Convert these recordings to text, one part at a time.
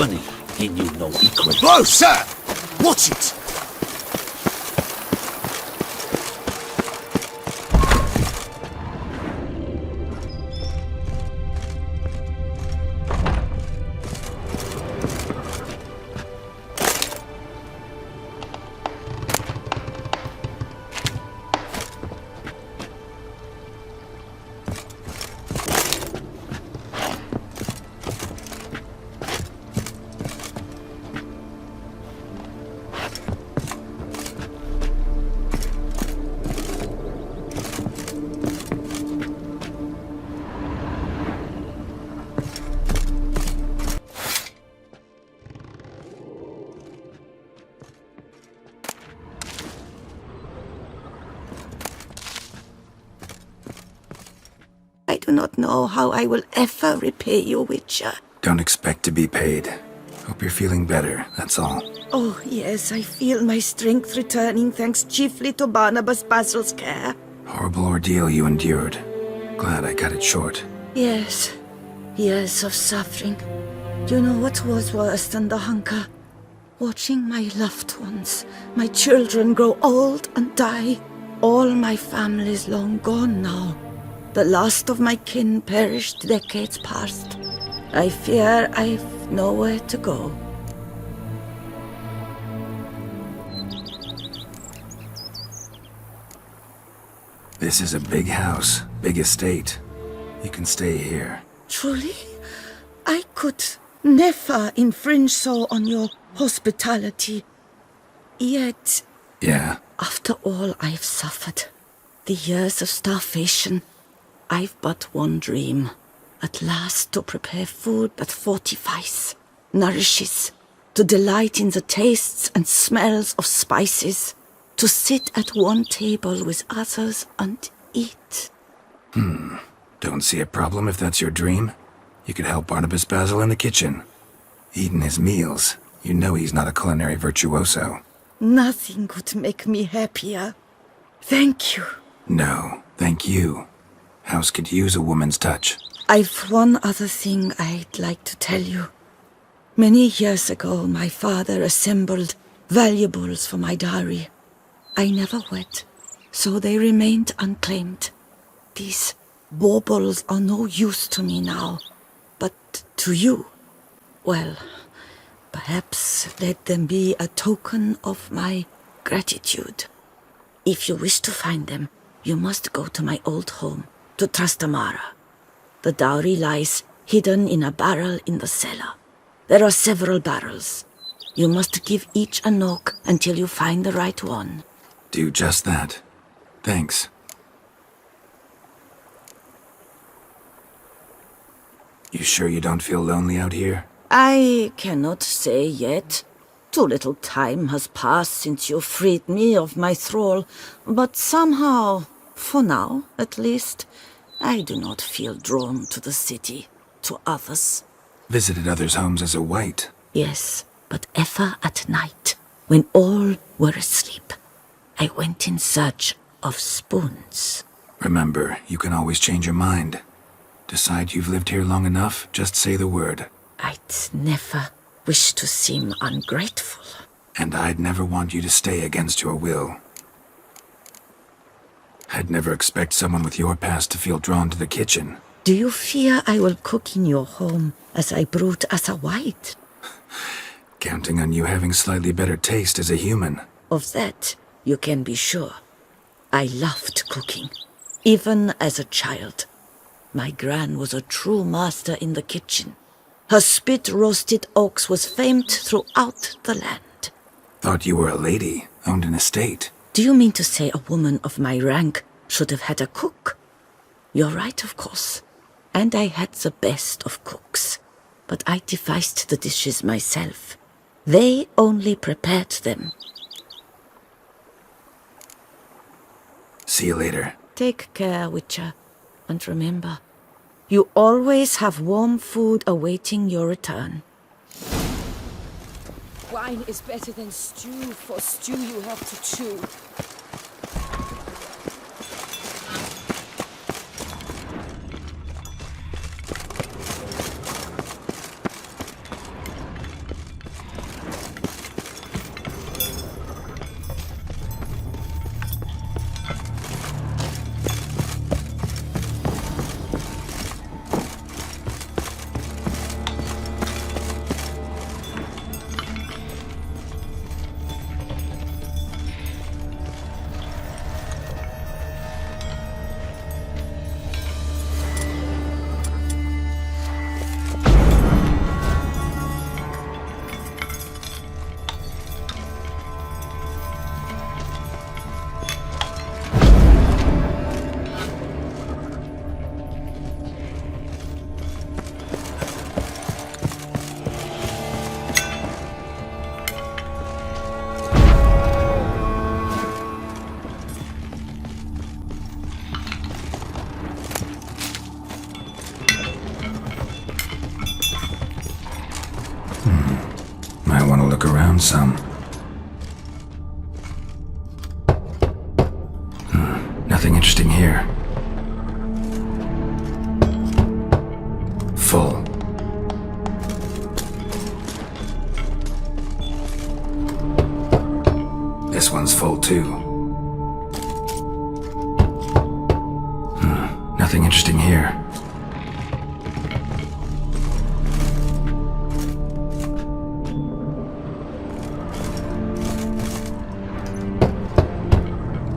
funny, he knew no equal. Whoa, sir! Watch it! I do not know how I will ever repay you, Witcher. Don't expect to be paid. Hope you're feeling better, that's all. Oh, yes, I feel my strength returning thanks chiefly to Barnabas Basil's care. Horrible ordeal you endured. Glad I cut it short. Yes, years of suffering. You know what was worse than the hunger? Watching my loved ones, my children grow old and die. All my family's long gone now. The last of my kin perished decades past. I fear I've nowhere to go. This is a big house, big estate. You can stay here. Truly? I could never infringe so on your hospitality. Yet, Yeah, after all I've suffered, the years of starvation, I've but one dream. At last to prepare food that fortifies, nourishes, to delight in the tastes and smells of spices, to sit at one table with others and eat. don't see a problem if that's your dream. You could help Barnabas Basil in the kitchen. Eating his meals. You know he's not a culinary virtuoso. Nothing could make me happier. Thank you. No, thank you. House could use a woman's touch. I've one other thing I'd like to tell you. Many years ago, my father assembled valuables for my dowry. I never wed, so they remained unclaimed. These baubles are no use to me now, but to you, well, perhaps let them be a token of my gratitude. If you wish to find them, you must go to my old home, to Trastamara. The dowry lies hidden in a barrel in the cellar. There are several barrels. You must give each a knock until you find the right one. Do just that. Thanks. You sure you don't feel lonely out here? I cannot say yet. Too little time has passed since you freed me of my thrall, but somehow, for now at least, I do not feel drawn to the city, to others. Visited others' homes as a white. Yes, but ever at night, when all were asleep, I went in search of spoons. Remember, you can always change your mind. Decide you've lived here long enough, just say the word. I'd never wish to seem ungrateful. And I'd never want you to stay against your will. I'd never expect someone with your past to feel drawn to the kitchen. Do you fear I will cook in your home as I brewed as a white? Counting on you having slightly better taste as a human. Of that, you can be sure. I loved cooking, even as a child. My gran was a true master in the kitchen. Her spit-roasted ox was famed throughout the land. Thought you were a lady, owned an estate. Do you mean to say a woman of my rank should have had a cook? You're right, of course. And I had the best of cooks. But I devised the dishes myself. They only prepared them. See you later. Take care, Witcher. And remember, you always have warm food awaiting your return. Wine is better than stew, for stew you have to chew. look around some. Nothing interesting here. Full. This one's full too. Nothing interesting here.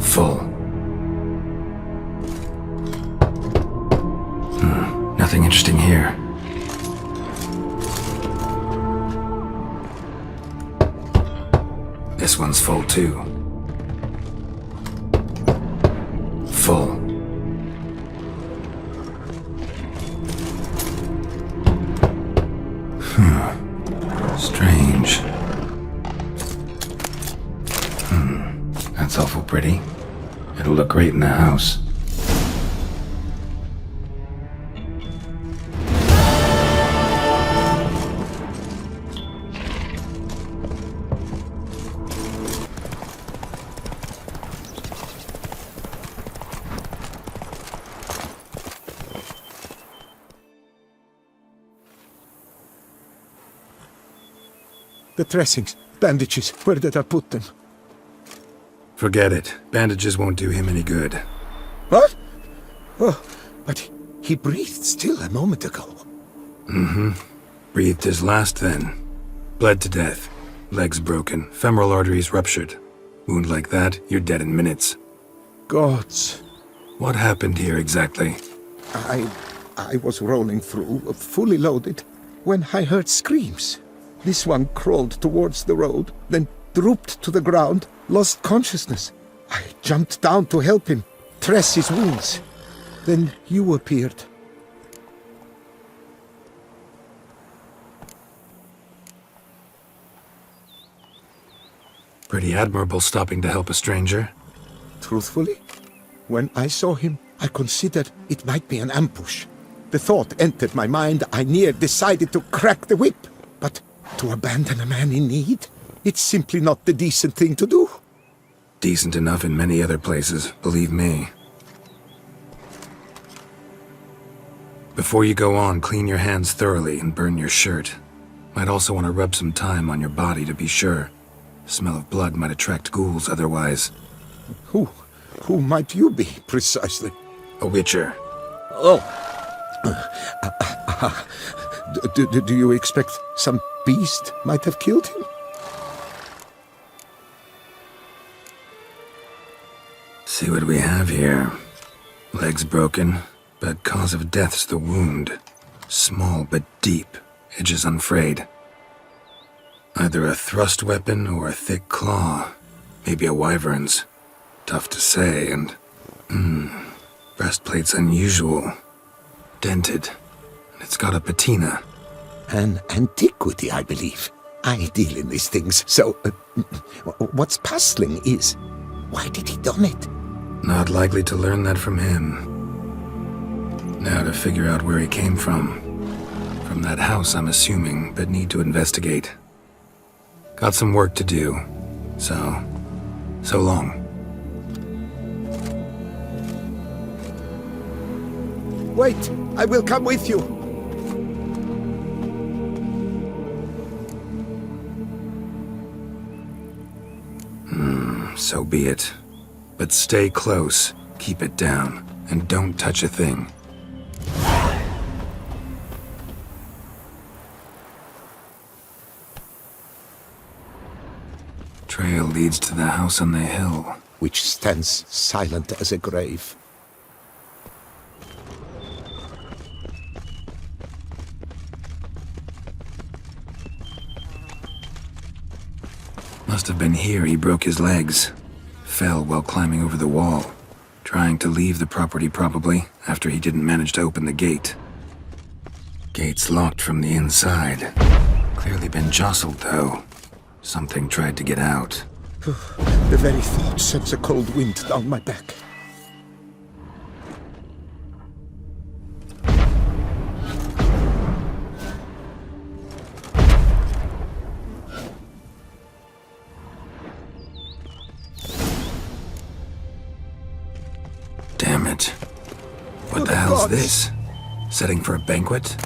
Full. Nothing interesting here. This one's full too. Full. Strange. That's awful pretty. It'll look great in the house. The dressings, bandages, where did I put them? Forget it. Bandages won't do him any good. What? Oh, but he breathed still a moment ago. Breathed his last then. Bled to death. Legs broken. Femoral arteries ruptured. Wound like that, you're dead in minutes. Gods. What happened here exactly? I was rolling through, fully loaded, when I heard screams. This one crawled towards the road, then drooped to the ground, lost consciousness. I jumped down to help him, dress his wounds. Then you appeared. Pretty admirable stopping to help a stranger. Truthfully, when I saw him, I considered it might be an ambush. The thought entered my mind, I near decided to crack the whip. But to abandon a man in need? It's simply not the decent thing to do. Decent enough in many other places, believe me. Before you go on, clean your hands thoroughly and burn your shirt. Might also want to rub some thyme on your body to be sure. The smell of blood might attract ghouls otherwise. Who might you be, precisely? A witcher. Oh. Do you expect some beast might have killed him? See what we have here. Legs broken, but cause of death's the wound. Small but deep, edges unfrayed. Either a thrust weapon or a thick claw. Maybe a wyvern's. Tough to say, and... breastplate's unusual. Dented. And it's got a patina. An antiquity, I believe. I deal in these things, so... what's puzzling is... why did he don it? Not likely to learn that from him. Now to figure out where he came from. From that house, I'm assuming, but need to investigate. Got some work to do. So long. Wait, I will come with you. So be it. But stay close, keep it down, and don't touch a thing. Trail leads to the house on the hill. Which stands silent as a grave. Must have been here he broke his legs. Fell while climbing over the wall. Trying to leave the property probably, after he didn't manage to open the gate. Gate's locked from the inside. Clearly been jostled though. Something tried to get out. The very thought sends a cold wind down my back. it. For What the the hell's gods. this? Setting for a banquet?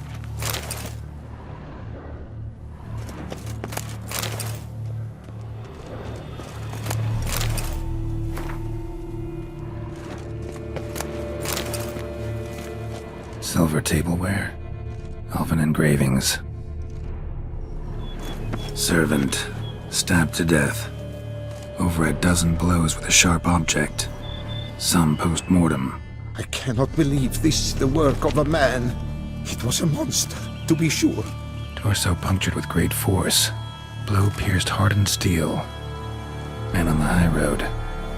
Silver tableware. Elven engravings. Servant. Stabbed to death. Over a dozen blows with a sharp object. Some post-mortem. I cannot believe this is the work of a man. It was a monster, to be sure. Torso punctured with great force. Blow pierced hardened steel. Man on the high road.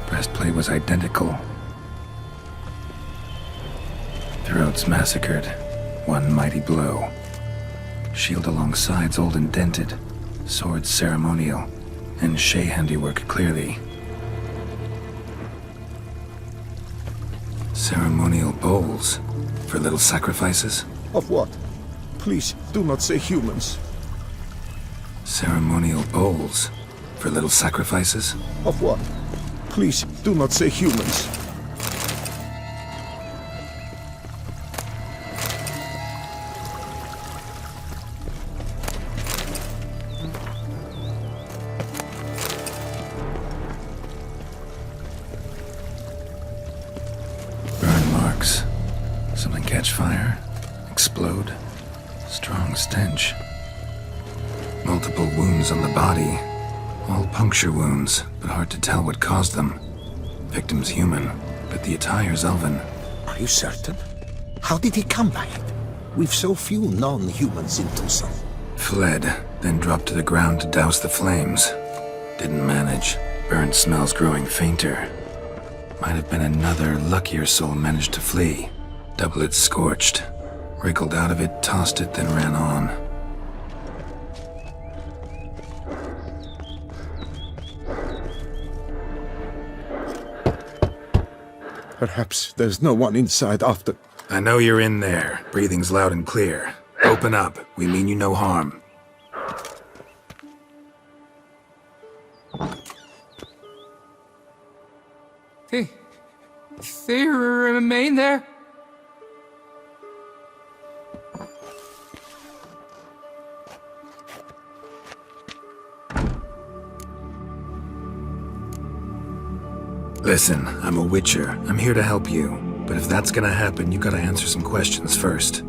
Breastplate was identical. Throats massacred. One mighty blow. Shield along sides old and dented. Sword ceremonial. And Shay handiwork clearly. Ceremonial bowls. For little sacrifices? Of what? Please, do not say humans. Ceremonial bowls. For little sacrifices? Of what? Please, do not say humans. Burn marks. Something catch fire. Explode. Strong stench. Multiple wounds on the body. All puncture wounds, but hard to tell what caused them. Victim's human, but the attire's elven. Are you certain? How did he come by it? We've so few non-humans in Toussaint. Fled, then dropped to the ground to douse the flames. Didn't manage. Burnt smells growing fainter. Might have been another, luckier soul managed to flee. Double it scorched. Wriggled out of it, tossed it, then ran on. Perhaps there's no one inside after. I know you're in there. Breathing's loud and clear. Open up. We mean you no harm. They remain there? Listen, I'm a witcher. I'm here to help you. But if that's gonna happen, you gotta answer some questions first.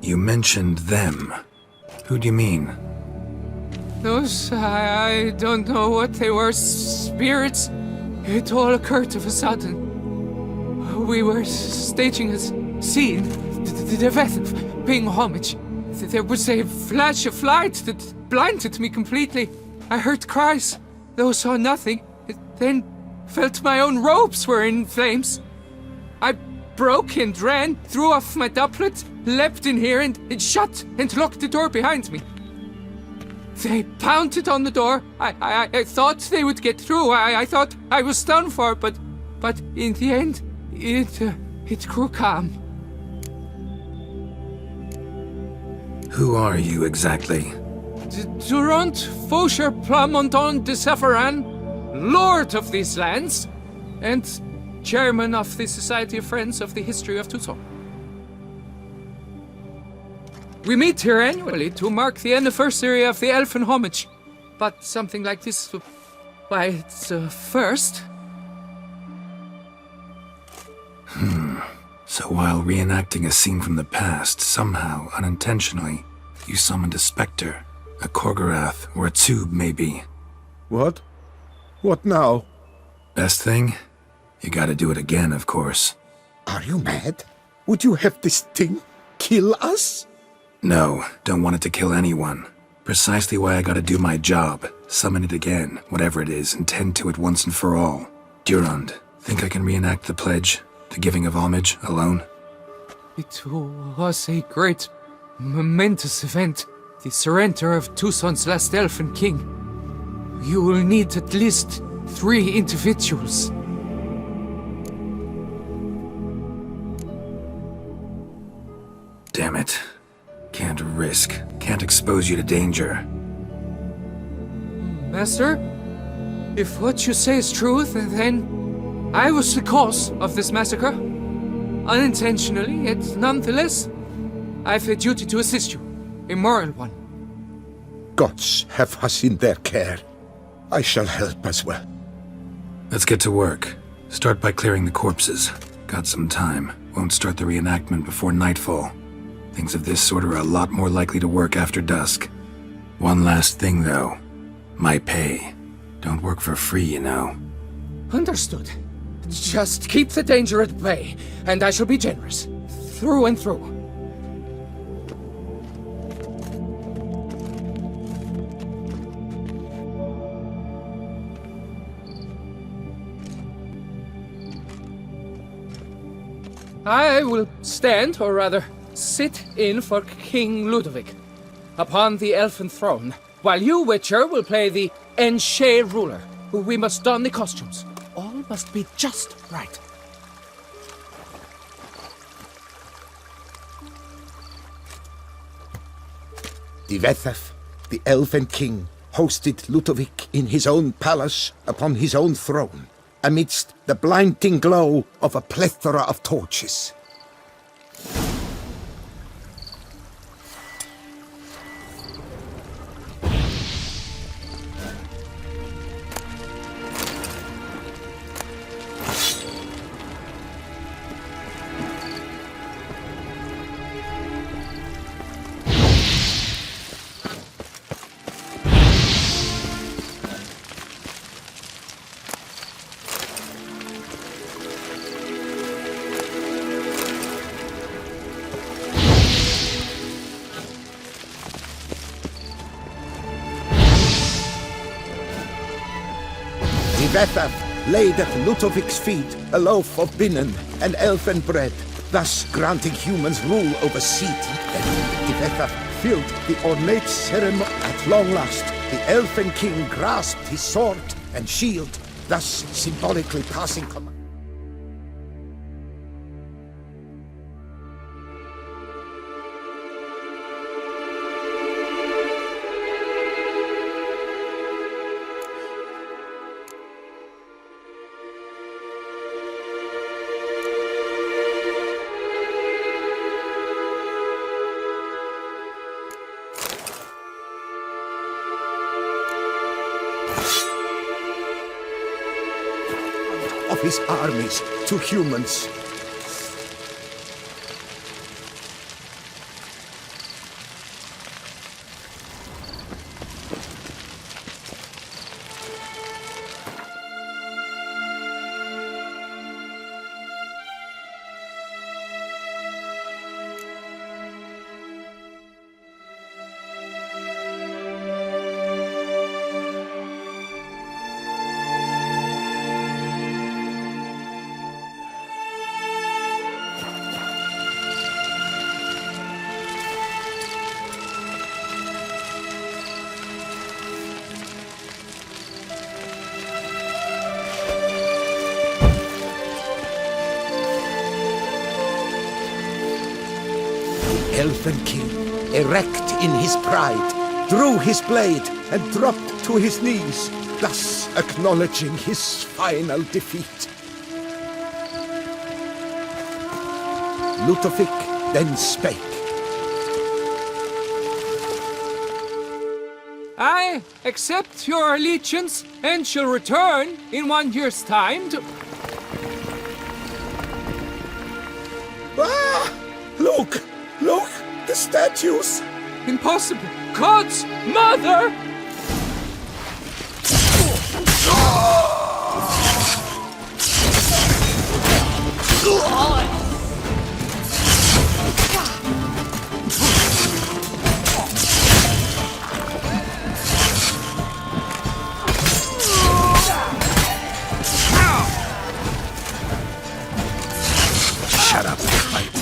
You mentioned them. Who do you mean? Those, I don't know what they were. Spirits? It all occurred of a sudden. We were staging a scene. The event of paying homage. There was a flash of light that blinded me completely. I heard cries, though saw nothing. Then felt my own robes were in flames. I broke and ran, threw off my doublet, leapt in here and shut and locked the door behind me. They pounded on the door. I thought they would get through. I thought I was done for, but in the end, it grew calm. Who are you exactly? Durant Faucher Plamondon de Savarin, Lord of these lands, and Chairman of the Society of Friends of the History of Toussaint. We meet here annually to mark the anniversary of the Elfin Homage, but something like this, why, it's a first. So while reenacting a scene from the past, somehow, unintentionally, you summoned a specter, a Korgorath, or a tube, maybe. What? What now? Best thing? You gotta do it again, of course. Are you mad? Would you have this thing kill us? No, don't want it to kill anyone. Precisely why I gotta do my job. Summon it again, whatever it is, and tend to it once and for all. Durand, think I can reenact the pledge, the giving of homage, alone? It was a great, momentous event. The surrender of Toussaint's last elfin king. You will need at least 3 individuals. Damn it. Can't risk. Can't expose you to danger. Master, if what you say is truth, then I was the cause of this massacre. Unintentionally, yet nonetheless, I feel a duty to assist you. A moral one. Gods have us in their care. I shall help as well. Let's get to work. Start by clearing the corpses. Got some time. Won't start the reenactment before nightfall. Things of this sort are a lot more likely to work after dusk. One last thing, though. My pay. Don't work for free, you know. Understood. Just keep the danger at bay, and I shall be generous. Through and through. I will stand, or rather, sit in for King Ludovic, upon the elfin throne, while you, Witcher, will play the Enche ruler, who we must don the costumes. All must be just right. Divethef, the elven king, hosted Ludovic in his own palace upon his own throne, amidst the blinding glow of a plethora of torches. Divethef laid at Ludovic's feet a loaf of binnen and elfin bread, thus granting humans rule over Seat. And Divethef filled the ornate ceremony. At long last, the elfin king grasped his sword and shield, thus symbolically passing command. Of his armies to humans. Elfin king, erect in his pride, drew his blade and dropped to his knees, thus acknowledging his final defeat. Ludovic then spake. I accept your allegiance and shall return in 1 year's time to... Ah! Look! Look! The statues! Impossible! God's mother! Shut up and fight.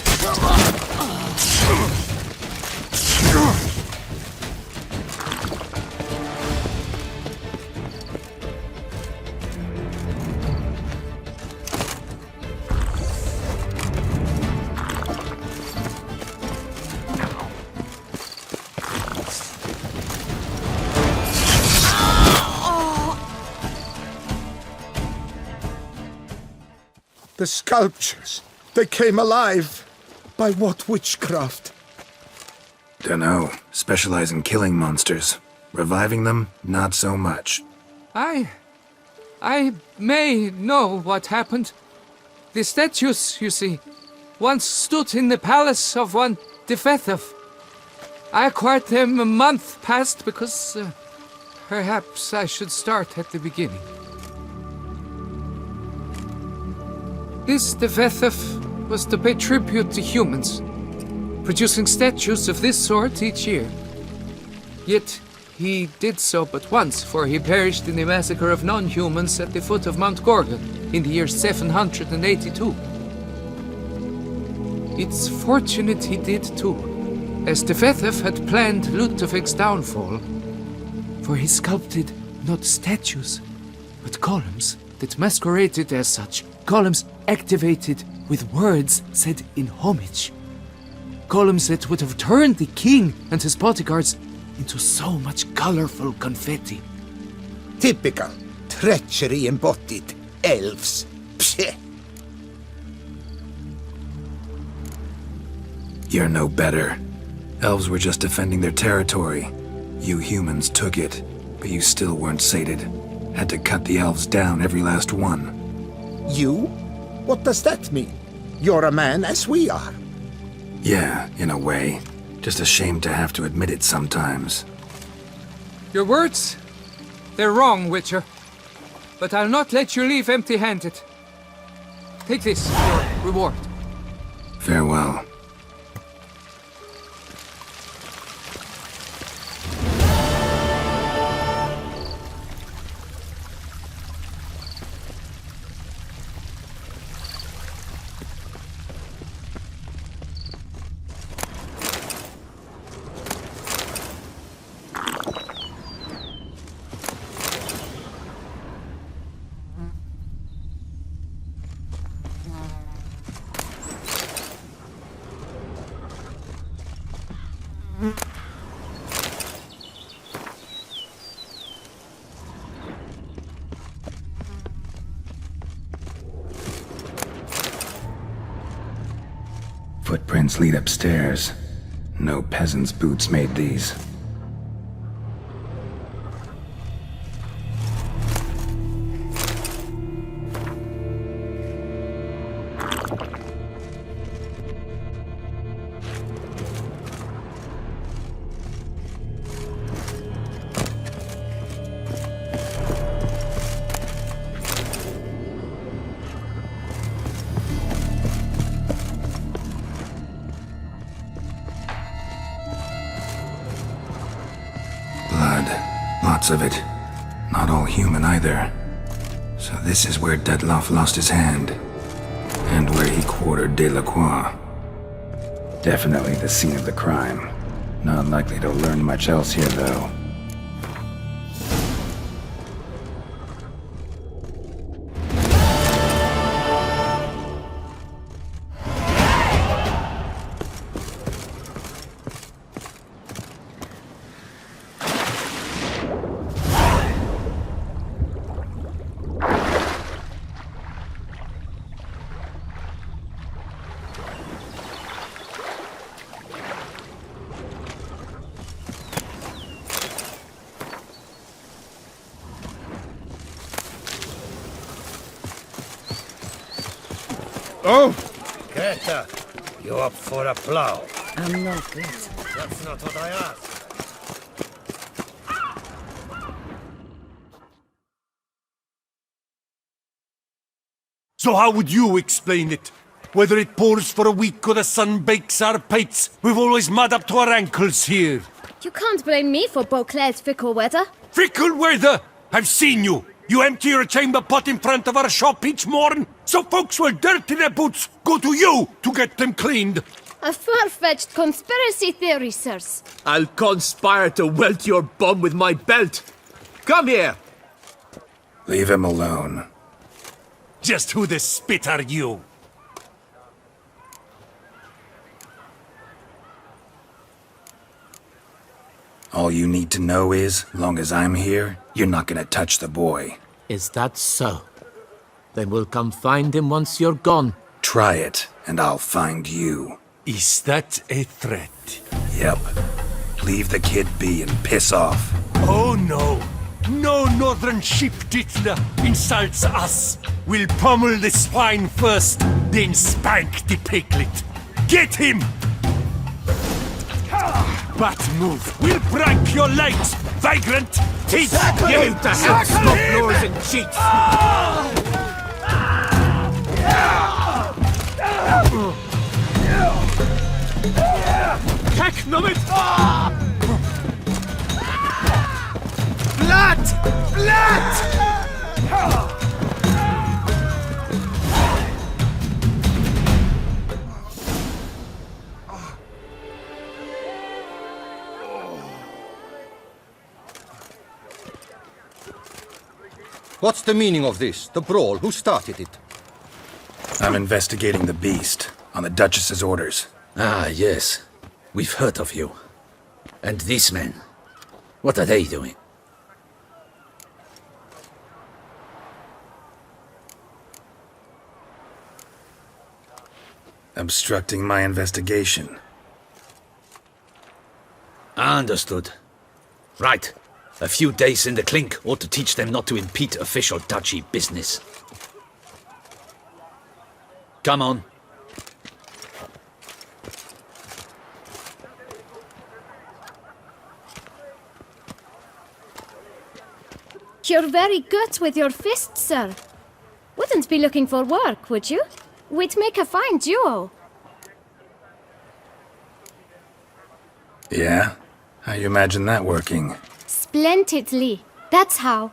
The sculptures, they came alive. By what witchcraft? Dunno. Specialize in killing monsters. Reviving them, not so much. I may know what happened. The statues, you see, once stood in the palace of one Defethov. I acquired them a month past because perhaps I should start at the beginning. This Defethov was to pay tribute to humans, producing statues of this sort each year. Yet he did so but once, for he perished in the massacre of non-humans at the foot of Mount Gorgon in the year 782. It's fortunate he did too, as Defethov had planned Ludovic's downfall, for he sculpted not statues, but columns that masqueraded as such, columns activated with words said in homage. Columns that would have turned the king and his bodyguards into so much colorful confetti. Typical. Treachery embodied. Elves. Psheh. You're no better. Elves were just defending their territory. You humans took it, but you still weren't sated. Had to cut the elves down, every last one. You? What does that mean? You're a man as we are. Yeah, in a way. Just ashamed to have to admit it sometimes. Your words? They're wrong, Witcher. But I'll not let you leave empty-handed. Take this, your reward. Farewell. Footprints lead upstairs. No peasant's boots made these. Lots of it. Not all human either. So this is where Detloff lost his hand. And where he quartered Delacroix. Definitely the scene of the crime. Not likely to learn much else here, though. Oh! Greta, you up for a plow? I'm not good. That's not what I asked. So how would you explain it? Whether it pours for a week or the sun bakes our pates, we've always mud up to our ankles here. You can't blame me for Beauclair's fickle weather. Fickle weather! I've seen you! You empty your chamber pot in front of our shop each morn, so folks will dirty their boots go to you to get them cleaned. A far-fetched conspiracy theory, sirs. I'll conspire to welt your bum with my belt. Come here! Leave him alone. Just who the spit are you? All you need to know is, long as I'm here, you're not gonna touch the boy. Is that so? Then we'll come find him once you're gone. Try it, and I'll find you. Is that a threat? Yep. Leave the kid be and piss off. Oh no! No northern sheep dittler insults us! We'll pummel the swine first, then spank the piglet. Get him! But move! We'll break your legs, vagrant! Teach You to help stop lures and cheats! Heck, nummet! Blood! Blood! What's the meaning of this? The brawl? Who started it? I'm investigating the beast, on the Duchess's orders. Ah, yes. We've heard of you. And these men, what are they doing? Obstructing my investigation. Understood. Right. A few days in the clink ought to teach them not to impede official duchy business. Come on. You're very good with your fists, sir. Wouldn't be looking for work, would you? We'd make a fine duo. Yeah? How you imagine that working? Splendidly. That's how.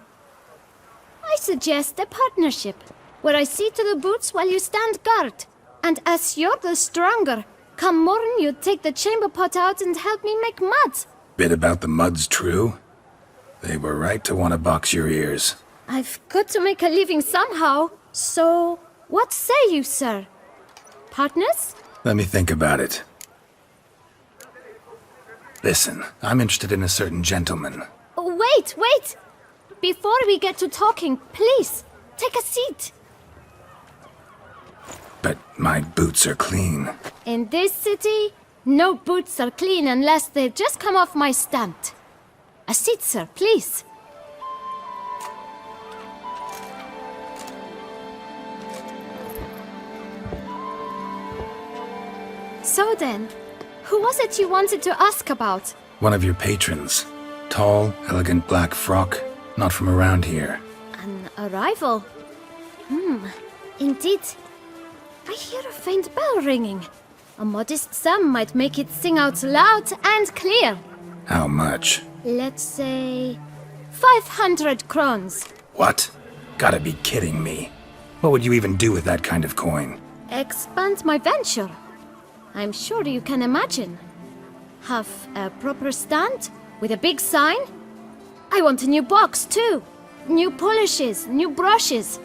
I suggest a partnership, where I see to the boots while you stand guard. And as you're the stronger, come morn you take the chamber pot out and help me make mud. Bit about the mud's true? They were right to want to box your ears. I've got to make a living somehow, so what say you, sir? Partners? Let me think about it. Listen, I'm interested in a certain gentleman. Wait! Before we get to talking, please, take a seat. But my boots are clean. In this city, no boots are clean unless they just come off my stand. A seat, sir, please. So then, who was it you wanted to ask about? One of your patrons. Tall, elegant black frock. Not from around here. An arrival? Indeed. I hear a faint bell ringing. A modest sum might make it sing out loud and clear. How much? Let's say 500 crowns. What? Gotta be kidding me. What would you even do with that kind of coin? Expand my venture. I'm sure you can imagine. Have a proper stand with a big sign. I want a new box too. New polishes, new brushes.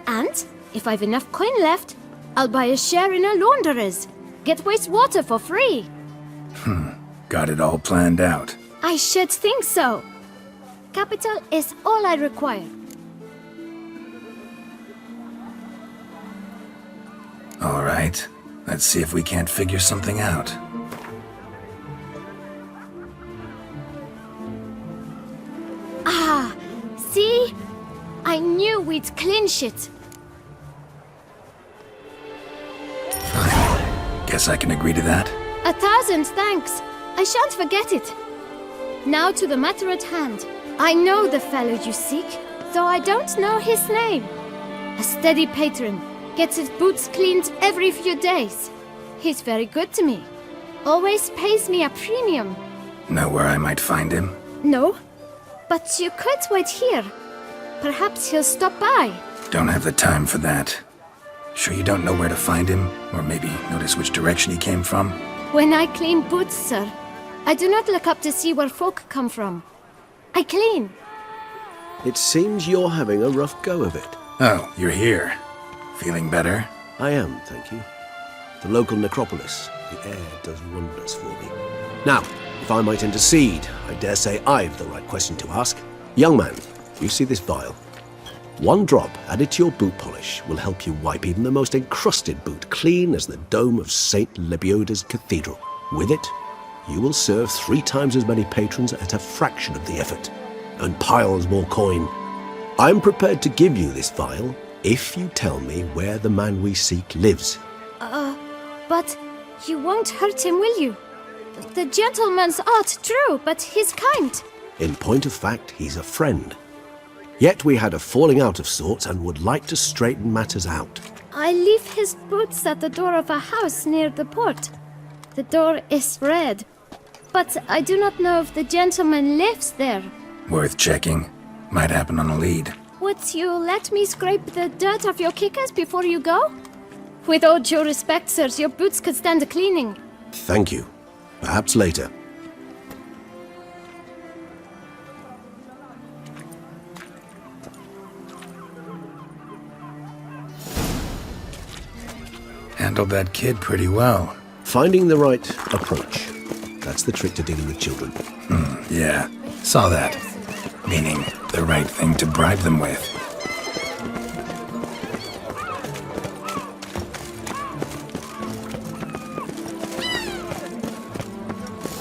And if I've enough coin left, I'll buy a share in a launderer's. Get wastewater for free. Got it all planned out. I should think so. Capital is all I require. All right. Let's see if we can't figure something out. See? I knew we'd clinch it. Fine. Guess I can agree to that. 1,000 thanks. I shan't forget it. Now to the matter at hand. I know the fellow you seek, though I don't know his name. A steady patron, gets his boots cleaned every few days. He's very good to me. Always pays me a premium. Know where I might find him? No, but you could wait here. Perhaps he'll stop by. Don't have the time for that. Sure you don't know where to find him? Or maybe notice which direction he came from? When I clean boots, sir, I do not look up to see where folk come from. I clean. It seems you're having a rough go of it. Oh, you're here. Feeling better? I am, thank you. The local necropolis, the air does wonders for me. Now, if I might intercede, I dare say I've the right question to ask. Young man, you see this vial? 1 drop added to your boot polish will help you wipe even the most encrusted boot clean as the dome of St. Lebioda's Cathedral. With it, you will serve 3 times as many patrons at a fraction of the effort, and piles more coin. I'm prepared to give you this vial if you tell me where the man we seek lives. But you won't hurt him, will you? The gentleman's art, true, but he's kind. In point of fact, he's a friend. Yet we had a falling out of sorts and would like to straighten matters out. I leave his boots at the door of a house near the port. The door is red, but I do not know if the gentleman lives there. Worth checking. Might happen on a lead. Would you let me scrape the dirt off your kickers before you go? With all due respect, sirs, your boots could stand a cleaning. Thank you. Perhaps later. Handled that kid pretty well. Finding the right approach. That's the trick to dealing with children. Yeah, saw that. Meaning, the right thing to bribe them with.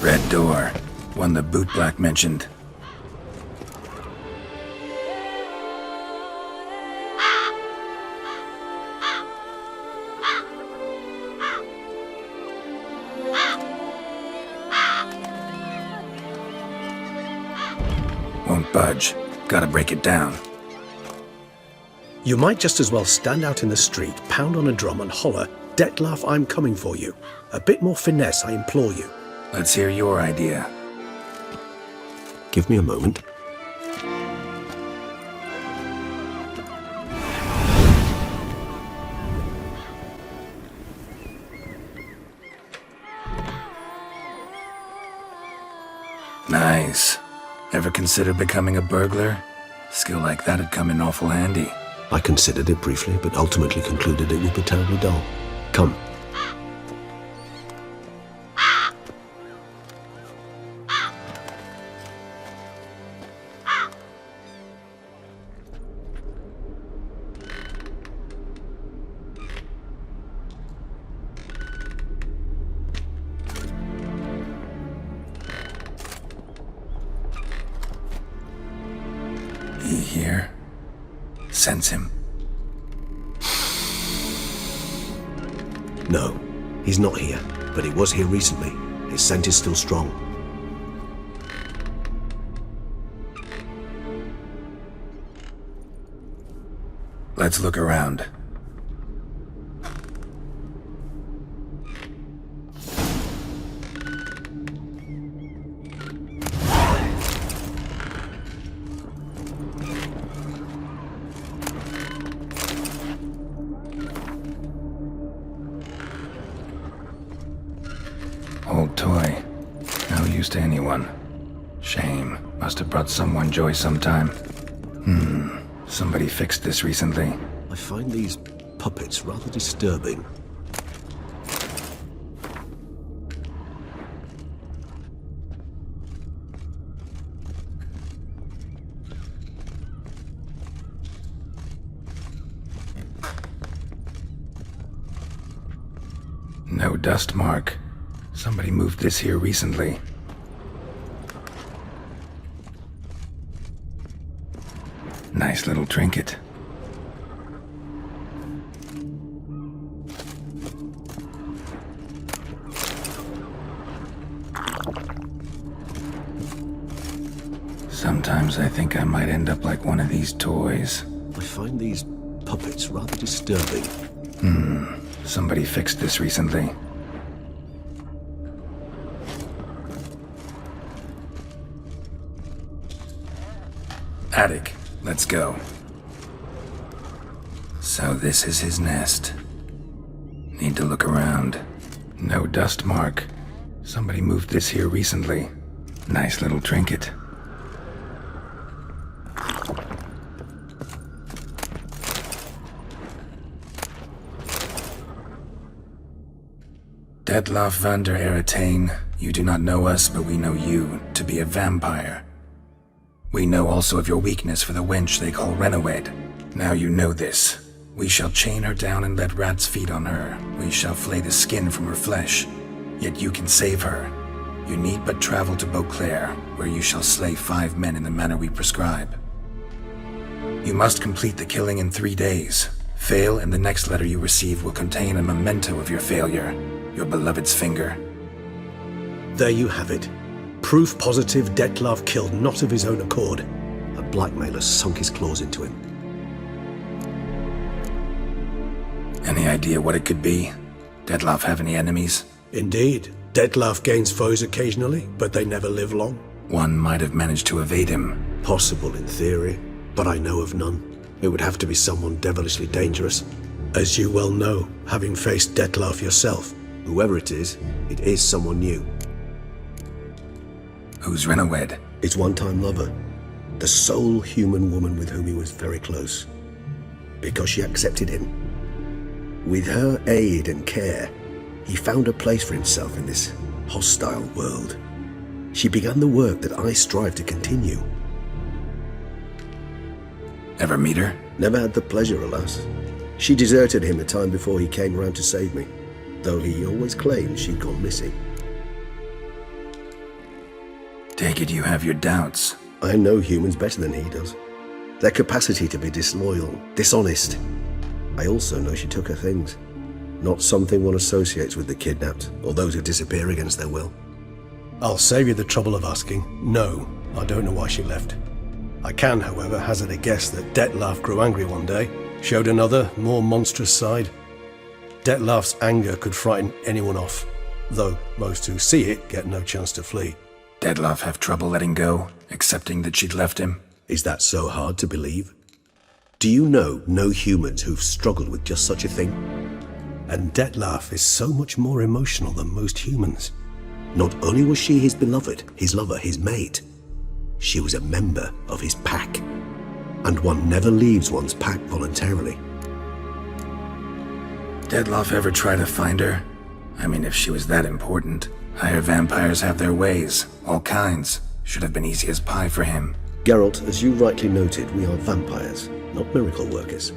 Red door. One the bootblack mentioned. Won't budge. Gotta break it down. You might just as well stand out in the street, pound on a drum and holler, "Detlef, I'm coming for you." A bit more finesse, I implore you. Let's hear your idea. Give me a moment. Nice. Ever consider becoming a burglar? Skill like that'd come in awful handy. I considered it briefly, but ultimately concluded it would be terribly dull. Come. He here? Sense him. No, he's not here, but he was here recently. His scent is still strong. Let's look around. Old toy. No use to anyone. Shame. Must have brought someone joy sometime. Somebody fixed this recently. I find these puppets rather disturbing. No dust mark. Somebody moved this here recently. Nice little trinket. Sometimes I think I might end up like one of these toys. I find these puppets rather disturbing. Somebody fixed this recently. Attic. Let's go. So this is his nest. Need to look around. No dust mark. Somebody moved this here recently. Nice little trinket. Detlef van der Eretain, you do not know us, but we know you to be a vampire. We know also of your weakness for the wench they call Renowed. Now you know this. We shall chain her down and let rats feed on her. We shall flay the skin from her flesh. Yet you can save her. You need but travel to Beauclair, where you shall slay 5 men in the manner we prescribe. You must complete the killing in 3 days. Fail, and the next letter you receive will contain a memento of your failure, your beloved's finger. There you have it. Proof positive Dettlaff killed not of his own accord. A blackmailer sunk his claws into him. Any idea what it could be? Dettlaff have any enemies? Indeed. Dettlaff gains foes occasionally, but they never live long. One might have managed to evade him. Possible in theory, but I know of none. It would have to be someone devilishly dangerous. As you well know, having faced Dettlaff yourself, whoever it is someone new. Who's Renawed? His one-time lover. The sole human woman with whom he was very close. Because she accepted him. With her aid and care, he found a place for himself in this hostile world. She began the work that I strive to continue. Ever meet her? Never had the pleasure, alas. She deserted him a time before he came round to save me, though he always claimed she'd gone missing. Take it you have your doubts. I know humans better than he does. Their capacity to be disloyal, dishonest. I also know she took her things. Not something one associates with the kidnapped, or those who disappear against their will. I'll save you the trouble of asking. No, I don't know why she left. I can, however, hazard a guess that Dettlaff grew angry one day, showed another, more monstrous side. Dettlaff's anger could frighten anyone off, though most who see it get no chance to flee. Dettlaff have trouble letting go, accepting that she'd left him? Is that so hard to believe? Do you know no humans who've struggled with just such a thing? And Dettlaff is so much more emotional than most humans. Not only was she his beloved, his lover, his mate, she was a member of his pack. And one never leaves one's pack voluntarily. Dettlaff ever try to find her? I mean, if she was that important. Higher vampires have their ways, all kinds. Should have been easy as pie for him. Geralt, as you rightly noted, we are vampires, not miracle workers.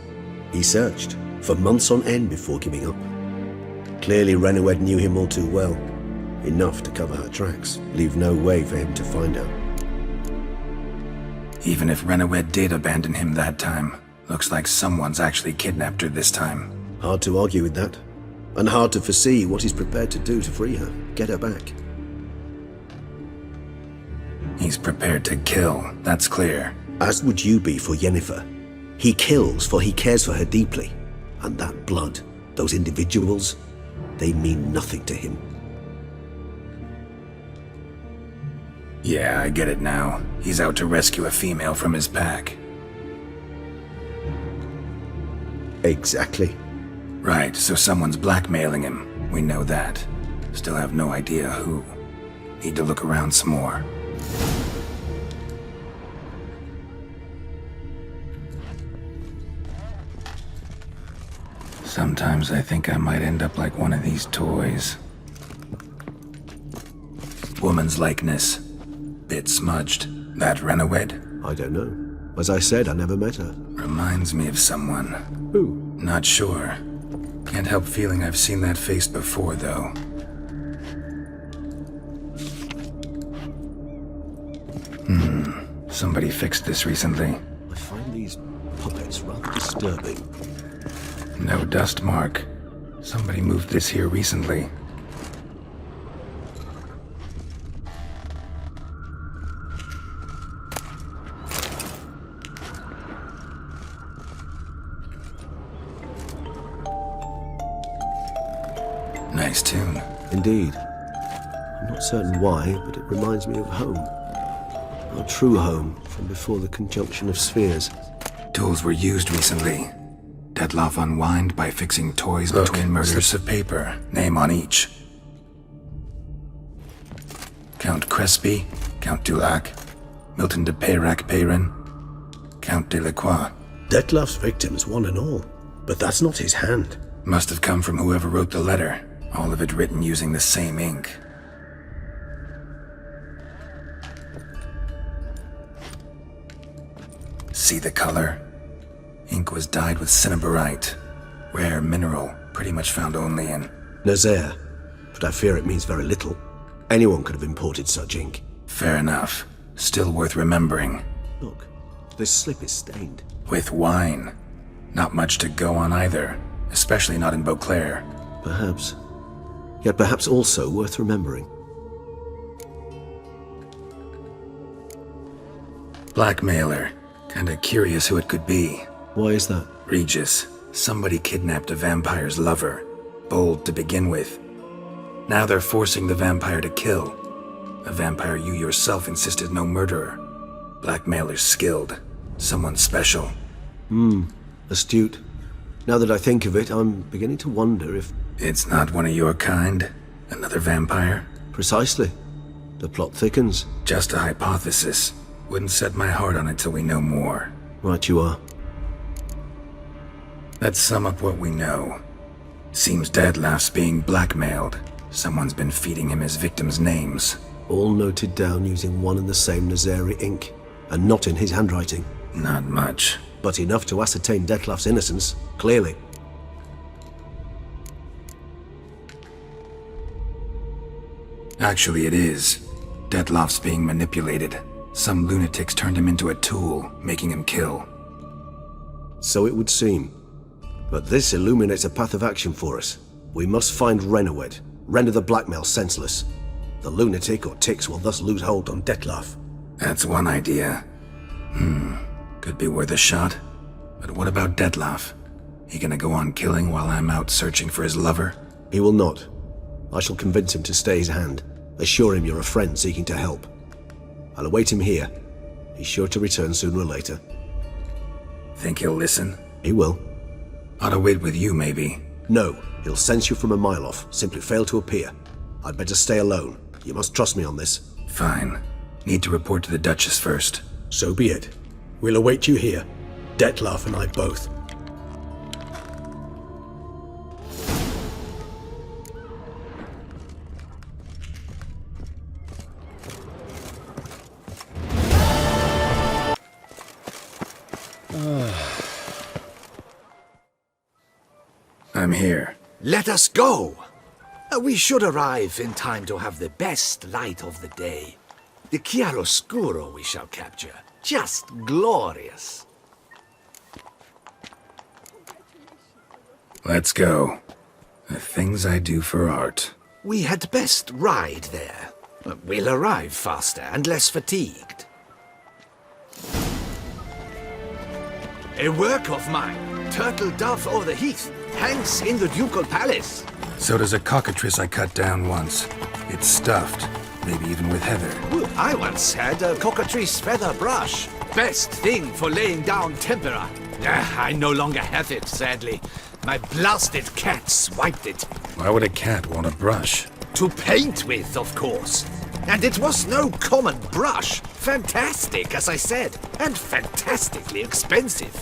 He searched for months on end before giving up. Clearly Renawed knew him all too well. Enough to cover her tracks, leave no way for him to find her. Even if Renawed did abandon him that time, looks like someone's actually kidnapped her this time. Hard to argue with that. And hard to foresee what he's prepared to do to free her, get her back. He's prepared to kill, that's clear. As would you be for Yennefer. He kills for he cares for her deeply. And that blood, those individuals, they mean nothing to him. Yeah, I get it now. He's out to rescue a female from his pack. Exactly. Right, so someone's blackmailing him. We know that. Still have no idea who. Need to look around some more. Sometimes I think I might end up like one of these toys. Woman's likeness. Bit smudged. That Renawed? I don't know. As I said, I never met her. Reminds me of someone. Who? Not sure. Can't help feeling I've seen that face before, though. Somebody fixed this recently. I find these puppets rather disturbing. No dust mark. Somebody moved this here recently. Nice tune. Indeed. I'm not certain why, but it reminds me of home. Our true home from before the conjunction of spheres. Tools were used recently. Dettlaff unwind by fixing toys between murders of paper. Name on each. Count Crespi, Count Dulac, Milton de Peyrac-Peyrin, Count Delacroix. Dettlaff's victims, one and all. But that's not his hand. Must have come from whoever wrote the letter. All of it written using the same ink. See the color? Ink was dyed with cinnabarite. Rare mineral, pretty much found only in... Nazaire, but I fear it means very little. Anyone could have imported such ink. Fair enough. Still worth remembering. Look, this slip is stained. With wine. Not much to go on either, especially not in Beauclair. Perhaps. Yet perhaps also worth remembering. Blackmailer. Kinda curious who it could be. Why is that? Regis. Somebody kidnapped a vampire's lover. Bold to begin with. Now they're forcing the vampire to kill. A vampire you yourself insisted no murderer. Blackmailer's skilled. Someone special. Astute. Now that I think of it, I'm beginning to wonder if... It's not one of your kind? Another vampire? Precisely. The plot thickens. Just a hypothesis. Wouldn't set my heart on it till we know more. Right you are. Let's sum up what we know. Seems Deadlaff's being blackmailed. Someone's been feeding him his victims' names. All noted down using one and the same Nazari ink, and not in his handwriting. Not much. But enough to ascertain Dettlaff's innocence, clearly. Actually, it is. Dettlaff's being manipulated. Some lunatics turned him into a tool, making him kill. So it would seem. But this illuminates a path of action for us. We must find Renowed, render the blackmail senseless. The lunatic or ticks will thus lose hold on Dettlaff. That's one idea. Could be worth a shot. But what about Dettlaff? He gonna go on killing while I'm out searching for his lover? He will not. I shall convince him to stay his hand. Assure him you're a friend seeking to help. I'll await him here. He's sure to return sooner or later. Think he'll listen? He will. Ought to wait with you, maybe. No, he'll sense you from a mile off. Simply fail to appear. I'd better stay alone. You must trust me on this. Fine. Need to report to the Duchess first. So be it. We'll await you here. Dettlaff and I both. I'm here. Let us go! We should arrive in time to have the best light of the day. The chiaroscuro we shall capture. Just glorious. Let's go. The things I do for art. We had best ride there. We'll arrive faster and less fatigued. A work of mine, Turtle Dove O'er the Heath, hangs in the Ducal Palace. So does a cockatrice I cut down once. It's stuffed, maybe even with heather. Ooh, I once had a cockatrice feather brush. Best thing for laying down tempera. I no longer have it, sadly. My blasted cat swiped it. Why would a cat want a brush? To paint with, of course. And it was no common brush. Fantastic, as I said, and fantastically expensive.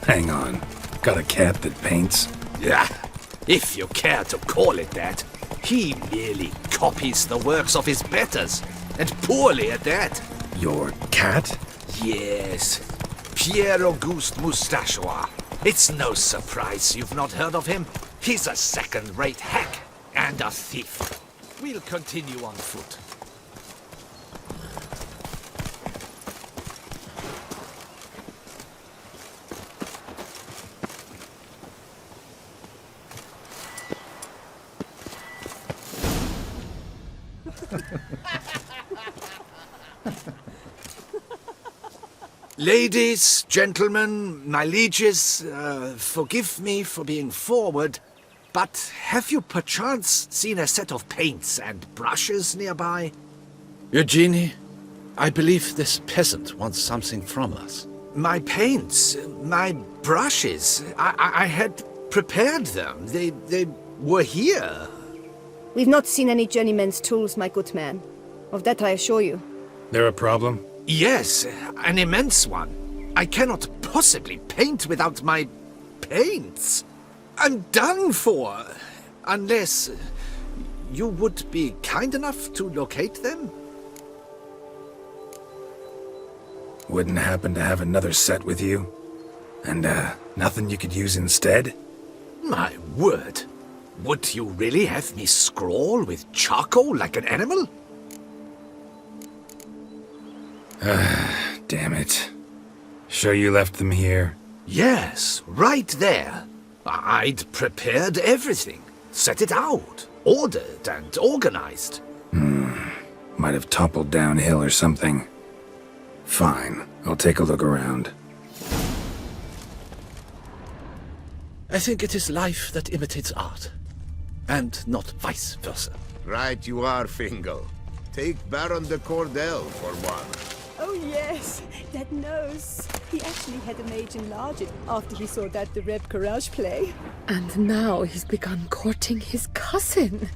Hang on. Got a cat that paints? Yeah, if you care to call it that. He merely copies the works of his betters, and poorly at that. Your cat? Yes, Pierre-Auguste Moustachois. It's no surprise you've not heard of him. He's a second-rate hack and a thief. We'll continue on foot. Ladies, gentlemen, my lieges, forgive me for being forward, but have you perchance seen a set of paints and brushes nearby? Eugenie, I believe this peasant wants something from us. My paints, my brushes, I had prepared them. They were here. We've not seen any journeyman's tools, my good man. Of that I assure you. There a problem? Yes, an immense one. I cannot possibly paint without my paints. I'm done for. Unless you would be kind enough to locate them? Wouldn't happen to have another set with you? And, nothing you could use instead? My word. Would you really have me scrawl with charcoal like an animal? Damn it. Sure you left them here? Yes, right there. I'd prepared everything. Set it out. Ordered and organized. Might have toppled downhill or something. Fine, I'll take a look around. I think it is life that imitates art, and not vice versa. Right you are, Fingal. Take Baron de Cordel for one. Oh yes, that nose. He actually had a mage enlarge it after he saw that the Reb Courage play. And now he's begun courting his cousin.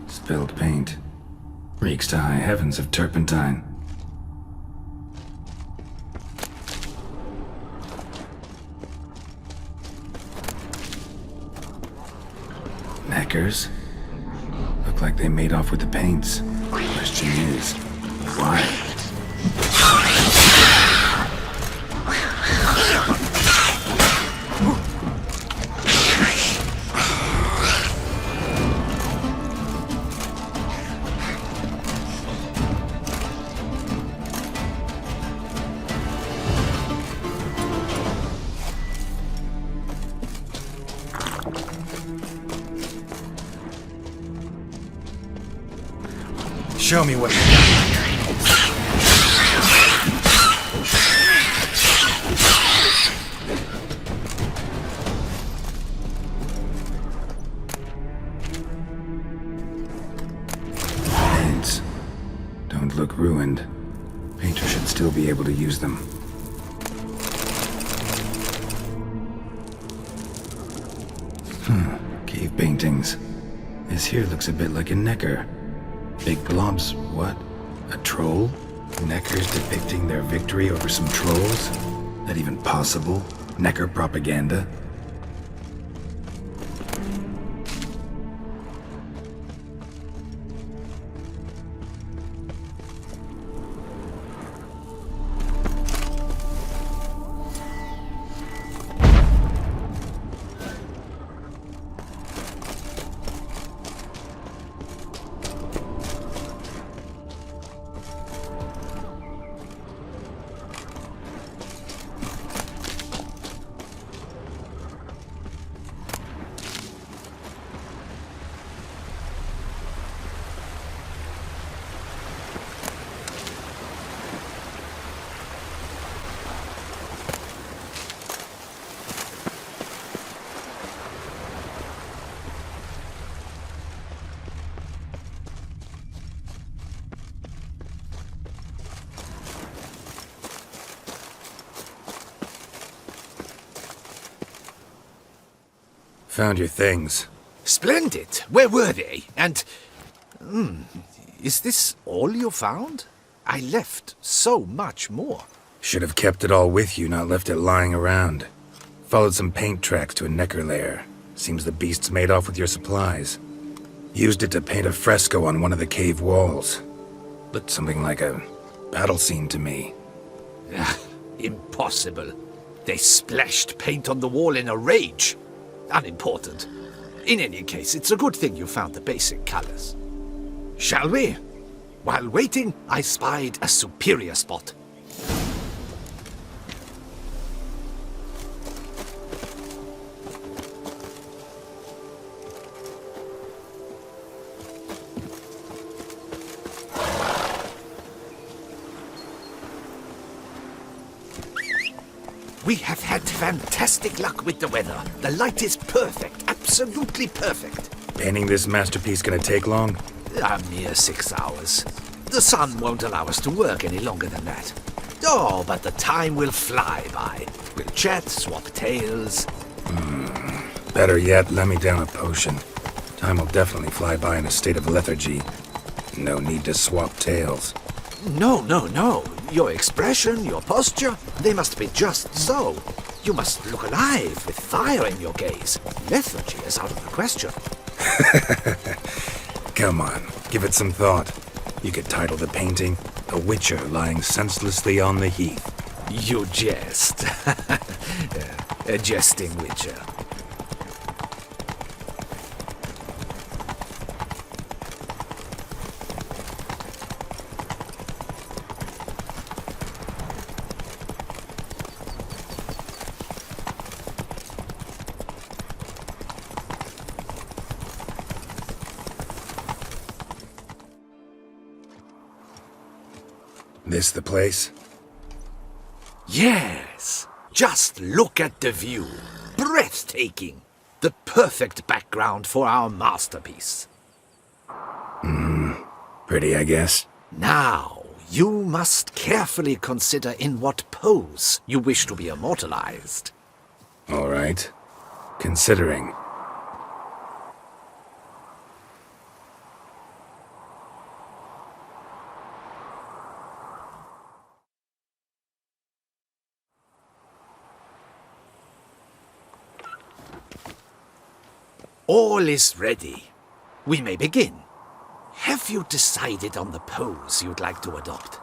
Spilled paint. Reeks to high heavens of turpentine. Knackers? Look like they made off with the paints. Question is, why? Show me what you got. Paints. Don't look ruined. Painter should still be able to use them. Cave paintings. This here looks a bit like a necker. Big globs, what? A troll? Neckers depicting their victory over some trolls? That even possible? Necker propaganda? Found your things. Splendid. Where were they? And... is this all you found? I left so much more. Should have kept it all with you, not left it lying around. Followed some paint tracks to a necker lair. Seems the beast's made off with your supplies. Used it to paint a fresco on one of the cave walls. Looked something like a battle scene to me. Impossible. They splashed paint on the wall in a rage. Unimportant. In any case, it's a good thing you found the basic colors. Shall we? While waiting, I spied a superior spot. We have had fantastic luck with the weather. The light is perfect, absolutely perfect. Painting this masterpiece gonna take long? A mere 6 hours. The sun won't allow us to work any longer than that. Oh, but the time will fly by. We'll chat, swap tales. Better yet, let me down a potion. Time will definitely fly by in a state of lethargy. No need to swap tales. No, no, no. Your expression, your posture, they must be just so. You must look alive with fire in your gaze. Lethargy is out of the question. Come on, give it some thought. You could title the painting, A Witcher Lying Senselessly on the Heath. You jest. A jesting witcher. This the place? Yes. Just look at the view. Breathtaking. The perfect background for our masterpiece. Pretty, I guess. Now, you must carefully consider in what pose you wish to be immortalized. All right. Considering. All is ready. We may begin. Have you decided on the pose you'd like to adopt?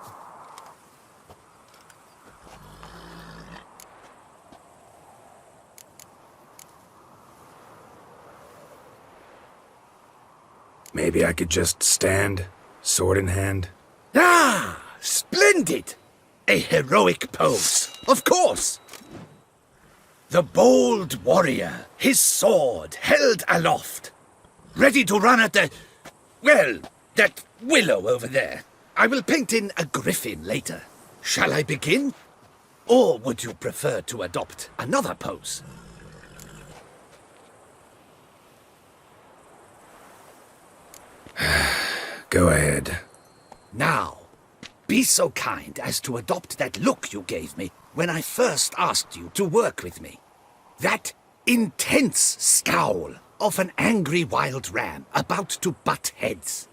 Maybe I could just stand, sword in hand. Ah, splendid! A heroic pose, of course. The bold warrior, his sword held aloft, ready to run at that willow over there. I will paint in a griffin later. Shall I begin? Or would you prefer to adopt another pose? Go ahead. Now, be so kind as to adopt that look you gave me when I first asked you to work with me. That intense scowl of an angry wild ram about to butt heads.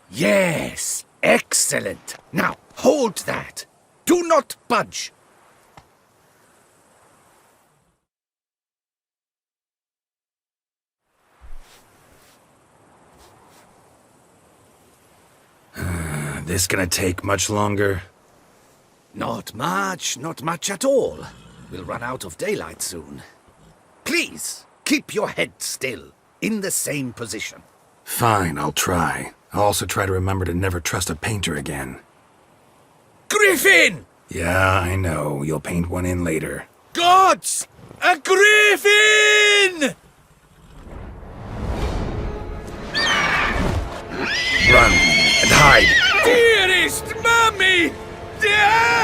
Yes, excellent. Now, hold that. Do not budge. This gonna take much longer? Not much at all. We'll run out of daylight soon. Please, keep your head still, in the same position. Fine, I'll try. I'll also try to remember to never trust a painter again. Griffin! Yeah, I know. You'll paint one in later. Gods! A griffin! Run and hide! Dearest Mummy! Ah!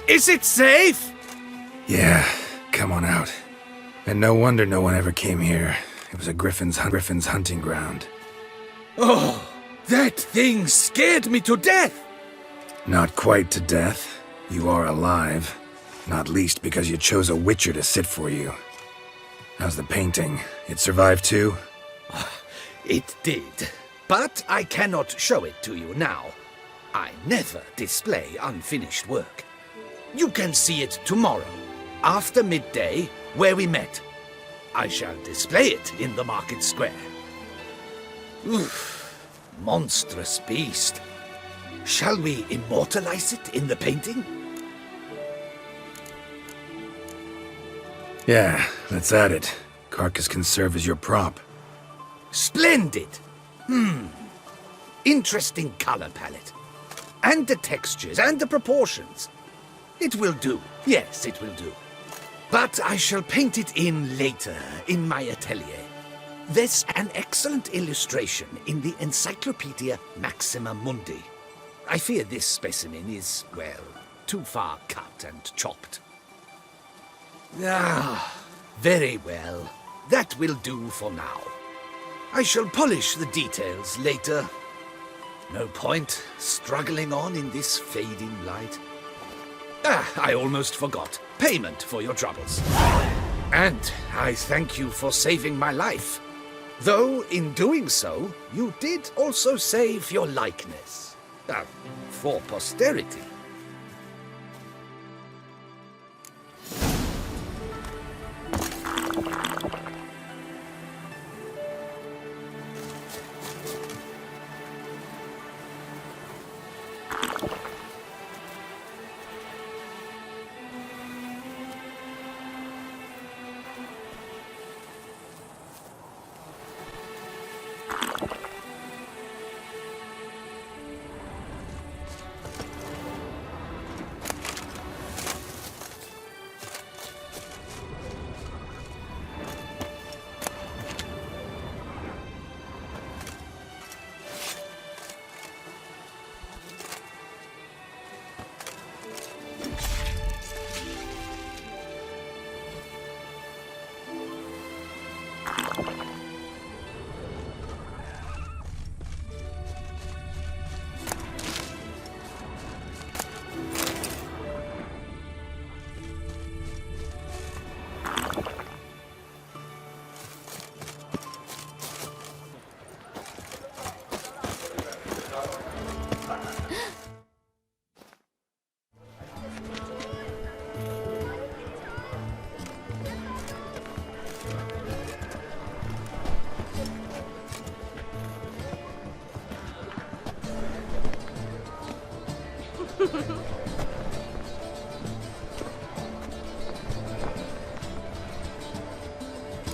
Is it safe? Yeah, come on out. And no wonder no one ever came here. It was a griffin's hunting ground. Oh, that thing scared me to death! Not quite to death. You are alive. Not least because you chose a witcher to sit for you. How's the painting? It survived too? It did. But I cannot show it to you now. I never display unfinished work. You can see it tomorrow, after midday, where we met. I shall display it in the market square. Oof, monstrous beast. Shall we immortalize it in the painting? Yeah, let's add it. Carcass can serve as your prop. Splendid! Interesting color palette. And the textures and the proportions. It will do. Yes, it will do. But I shall paint it in later, in my atelier. There's an excellent illustration in the Encyclopedia Maxima Mundi. I fear this specimen is, well, too far cut and chopped. Ah, very well. That will do for now. I shall polish the details later. No point struggling on in this fading light. Ah, I almost forgot. Payment for your troubles. And I thank you for saving my life. Though, in doing so, you did also save your likeness. For posterity.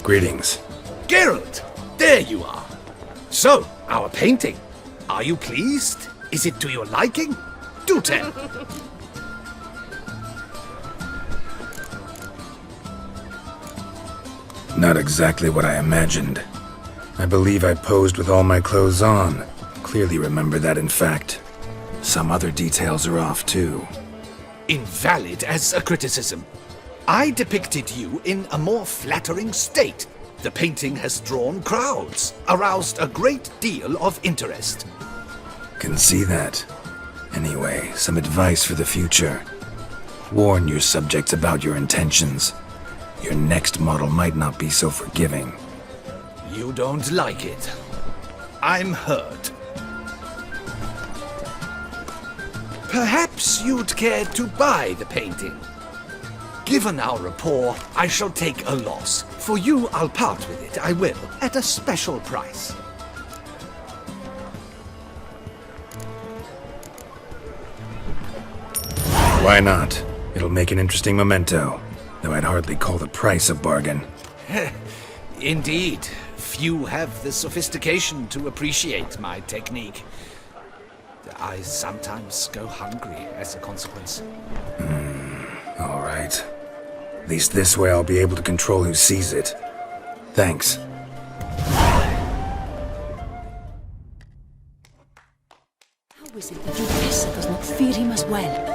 Greetings. Geralt! There you are. So, our painting. Are you pleased? Is it to your liking? Do tell. Not exactly what I imagined. I believe I posed with all my clothes on. Clearly remember that, in fact. Some other details are off, too. Invalid as a criticism. I depicted you in a more flattering state. The painting has drawn crowds, aroused a great deal of interest. Can see that. Anyway, some advice for the future. Warn your subjects about your intentions. Your next model might not be so forgiving. You don't like it. I'm hurt. Perhaps you'd care to buy the painting. Given our rapport, I shall take a loss. For you, I'll part with it, I will, at a special price. Why not? It'll make an interesting memento, though I'd hardly call the price a bargain. Indeed, few have the sophistication to appreciate my technique. I sometimes go hungry as a consequence. All right. At least this way I'll be able to control who sees it. Thanks. How is it that your Tessa does not fear him as well?